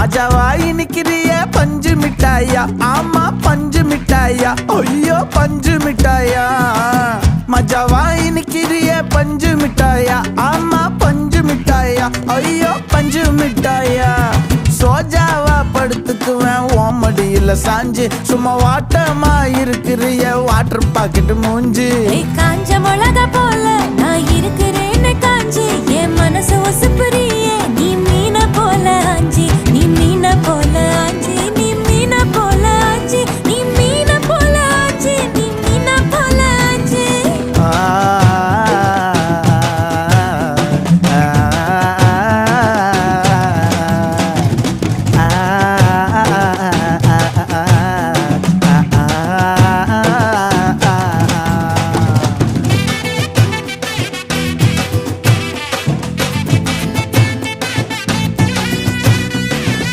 மஜாவாய் நிக்கிறிய பஞ்சு மிட்டாயா, ஆமா பஞ்சு மிட்டாயா, ஐயோ பஞ்சு மிட்டாயா. மஜாவாய் நிக்கிறிய பஞ்சு மிட்டாயா, ஆமா பஞ்சு மிட்டாயா, ஐயோ பஞ்சு மிட்டாயா. சோஜாவா படுத்துக்குவேன் ஓமடியில சாஞ்சு, சும்மா வாட்டமா இருக்கிறிய வாட்டர் பாக்கெட் மூஞ்சி. காஞ்ச மிளகா போல நான் இருக்கிறேன்னு காஞ்சி, என் மனசு ஒசுப்புறியே